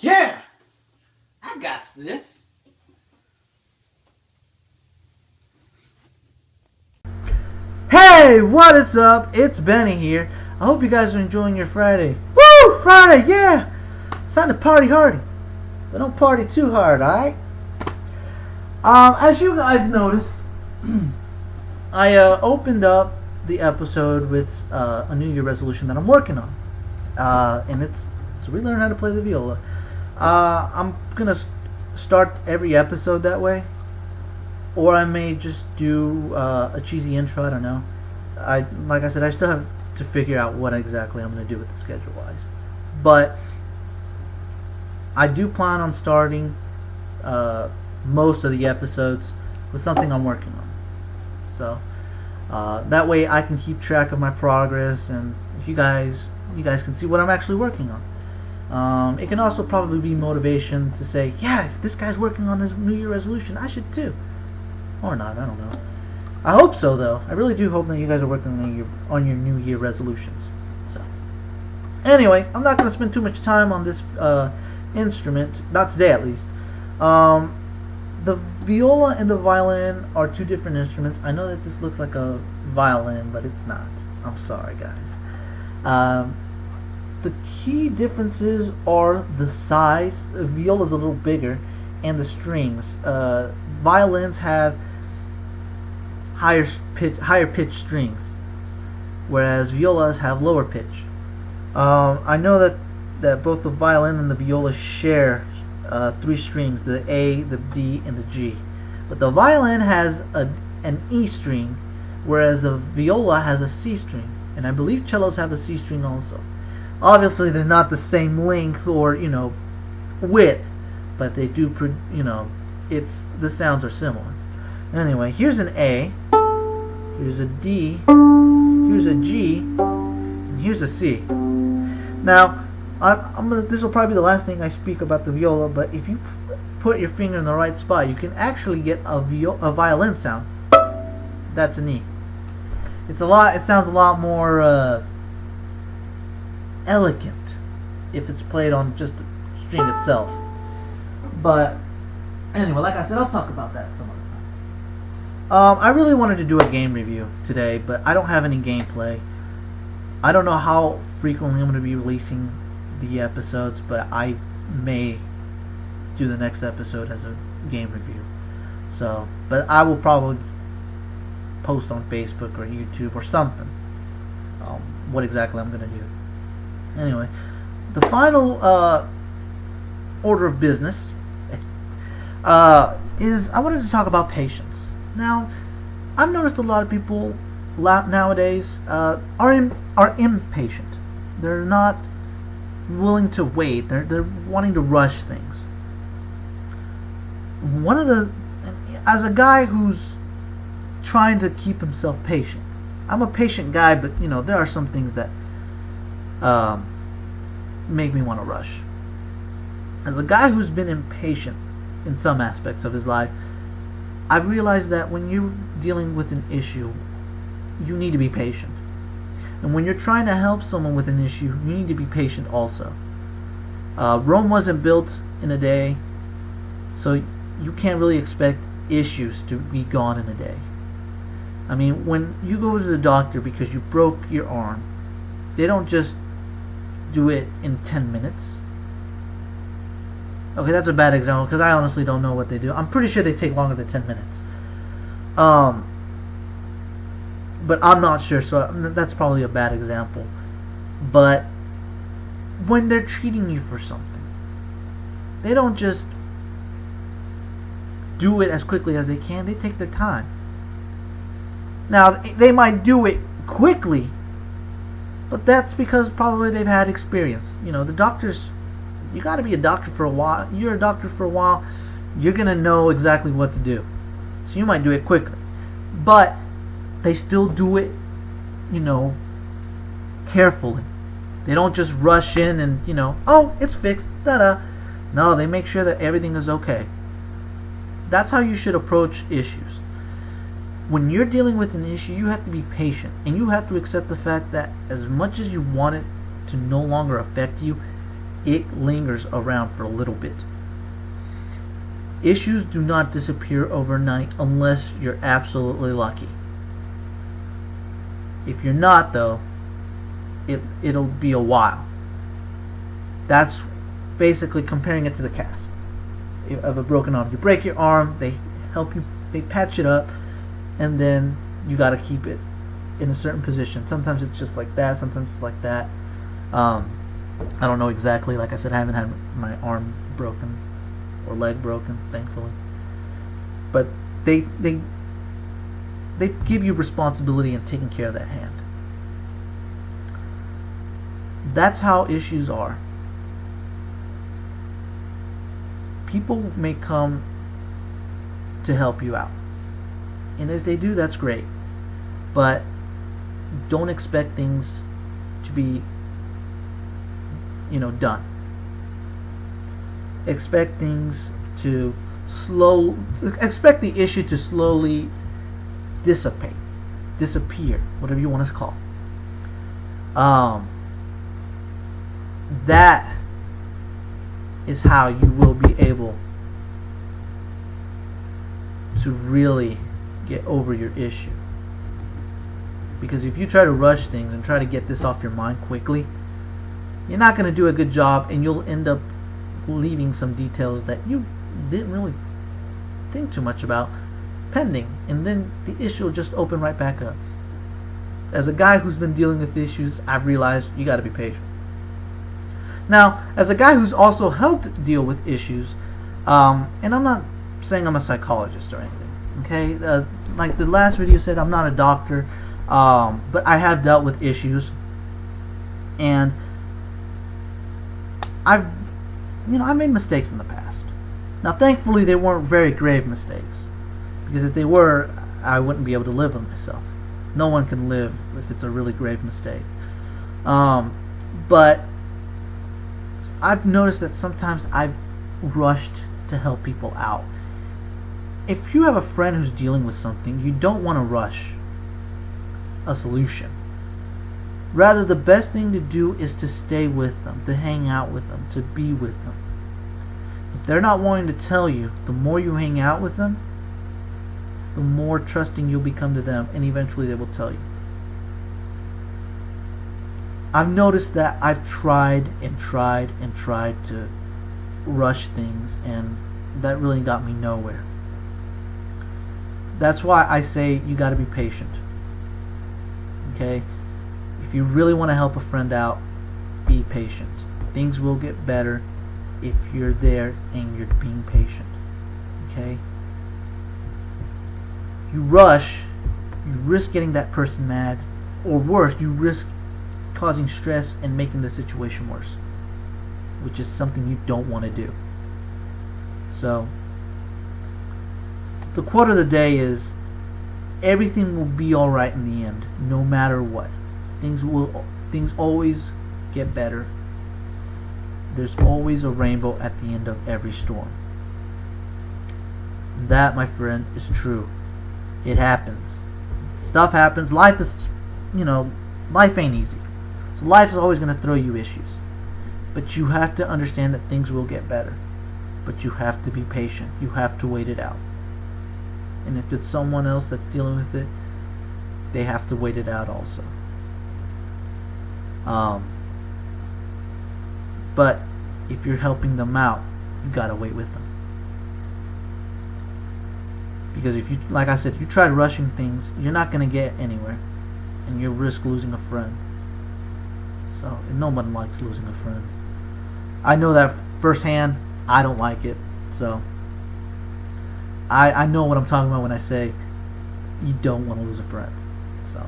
Yeah! I got this. Hey, what is up? It's Benny here. I hope you guys are enjoying your Friday. Woo! Friday, yeah! It's time to party hardy. But don't party too hard, alright? As you guys noticed, I opened up the episode with a New Year resolution that I'm working on. And it's to relearn how to play the viola. I'm gonna start every episode that way, or I may just do a cheesy intro. I don't know. Like I said, I still have to figure out what exactly I'm gonna do with the schedule wise, but I do plan on starting most of the episodes with something I'm working on. So that way I can keep track of my progress, and if you guys can see what I'm actually working on. It can also probably be motivation to say, yeah, if this guy's working on this New Year resolution, I should too. Or not, I don't know. I hope so, though. I really do hope that you guys are working on your New Year resolutions. So, anyway, I'm not going to spend too much time on this instrument, not today at least. The viola and the violin are two different instruments. I know that this looks like a violin, but it's not. I'm sorry, guys. The key differences are the size. The viola is a little bigger, and the strings. Violins have higher pitch strings, whereas violas have lower pitch. I know that both the violin and the viola share three strings: the A, the D, and the G. But the violin has an E string, whereas the viola has a C string, and I believe cellos have a C string also. Obviously, they're not the same length or width, but they do. The sounds are similar. Anyway, here's an A, here's a D, here's a G, and here's a C. Now, this will probably be the last thing I speak about the viola, but if you put your finger in the right spot, you can actually get a violin sound. That's an E. It sounds a lot more elegant if it's played on just the string itself. But anyway, like I said, I'll talk about that some other time. I really wanted to do a game review today, but I don't have any gameplay. I don't know how frequently I'm going to be releasing the episodes, but I may do the next episode as a game review. But I will probably post on Facebook or YouTube or something what exactly I'm going to do. Anyway, the final order of business is I wanted to talk about patience. Now, I've noticed a lot of people nowadays are impatient. They're not willing to wait. They're wanting to rush things. As a guy who's trying to keep himself patient, I'm a patient guy, but there are some things that make me want to rush. As a guy who's been impatient in some aspects of his life, I've realized that when you're dealing with an issue, you need to be patient. And when you're trying to help someone with an issue, you need to be patient also. Rome wasn't built in a day, so you can't really expect issues to be gone in a day. I mean, when you go to the doctor because you broke your arm, they don't just do it in 10 minutes. Okay, that's a bad example because I honestly don't know what they do. I'm pretty sure they take longer than 10 minutes. But I'm not sure, so that's probably a bad example. But when they're treating you for something, they don't just do it as quickly as they can. They take their time. Now, they might do it quickly, but that's because probably they've had experience. The doctors, you got to be a doctor for a while. You're a doctor for a while, you're going to know exactly what to do. So you might do it quickly. But they still do it, carefully. They don't just rush in and, oh, it's fixed, ta-da. No, they make sure that everything is okay. That's how you should approach issues. when you're dealing with an issue, you have to be patient, and you have to accept the fact that as much as you want it to no longer affect you, it lingers around for a little bit. Issues do not disappear overnight unless you're absolutely lucky. If you're not, though, it'll be a while. That's basically comparing it to the cast of a broken arm. You break your arm, they help you, they patch it up, and then you got to keep it in a certain position. Sometimes it's just like that, sometimes it's like that. I don't know exactly. Like I said, I haven't had my arm broken or leg broken, thankfully. But they give you responsibility in taking care of that hand. That's how issues are. People may come to help you out, and if they do, that's great. But don't expect things to be, done. Expect things to expect the issue to slowly disappear, whatever you want to call it. That is how you will be able to really get over your issue. Because if you try to rush things and try to get this off your mind quickly, you're not going to do a good job, and you'll end up leaving some details that you didn't really think too much about pending, and then the issue will just open right back up. As a guy who's been dealing with issues, I've realized you got to be patient. Now, as a guy who's also helped deal with issues, and I'm not saying I'm a psychologist or anything, okay? Like the last video said, I'm not a doctor, but I have dealt with issues, and I made mistakes in the past. Now, thankfully, they weren't very grave mistakes, because if they were, I wouldn't be able to live with myself. No one can live if it's a really grave mistake. But I've noticed that sometimes I've rushed to help people out. If you have a friend who's dealing with something, you don't want to rush a solution. Rather, the best thing to do is to stay with them, to hang out with them, to be with them. If they're not wanting to tell you, the more you hang out with them, the more trusting you'll become to them, and eventually they will tell you. I've noticed that I've tried to rush things, and that really got me nowhere. That's why I say you got to be patient. Okay? If you really want to help a friend out, be patient. Things will get better if you're there and you're being patient. Okay? You rush, you risk getting that person mad, or worse, you risk causing stress and making the situation worse, which is something you don't want to do. So, the quote of the day is, everything will be alright in the end, no matter what. Things always get better. There's always a rainbow at the end of every storm. That, my friend, is true. It happens. Stuff happens. Life is, life ain't easy. So life is always going to throw you issues. But you have to understand that things will get better. But you have to be patient. You have to wait it out. And if it's someone else that's dealing with it, they have to wait it out also. But if you're helping them out, you gotta wait with them. Because if you, like I said, if you try rushing things, you're not gonna get anywhere, and you risk losing a friend. So, and no one likes losing a friend. I know that firsthand. I don't like it. So, I know what I'm talking about when I say you don't want to lose a friend. So,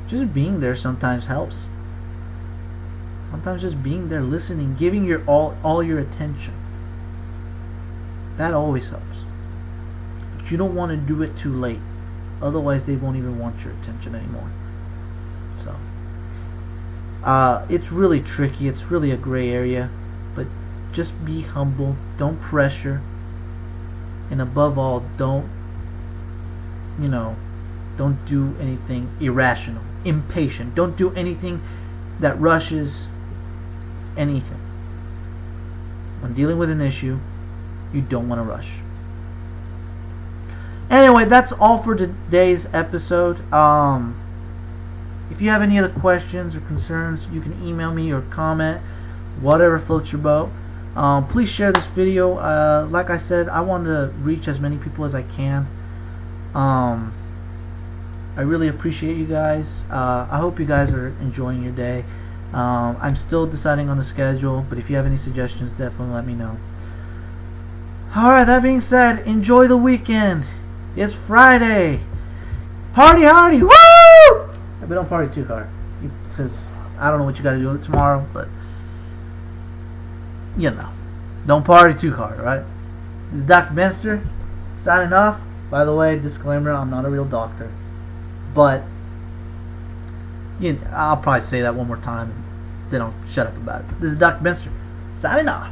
just being there sometimes helps. Sometimes just being there, listening, giving your all your attention. That always helps. But you don't want to do it too late. Otherwise, they won't even want your attention anymore. So, it's really tricky. It's really a gray area. But just be humble. Don't pressure. And above all, don't don't do anything irrational, impatient. Don't do anything that rushes anything. When dealing with an issue, you don't want to rush. Anyway, that's all for today's episode. If you have any other questions or concerns, you can email me or comment, whatever floats your boat. Please share this video. Like I said, I want to reach as many people as I can. I really appreciate you guys. I hope you guys are enjoying your day. I'm still deciding on the schedule, but if you have any suggestions, definitely let me know. Alright, that being said, enjoy the weekend. It's Friday. Party hardy. Woo! But don't party too hard, because I don't know what you got to do tomorrow, but don't party too hard, alright? This is Dr. Benster signing off. By the way, disclaimer, I'm not a real doctor, but I'll probably say that one more time and then I'll shut up about it. This is Dr. Benster signing off.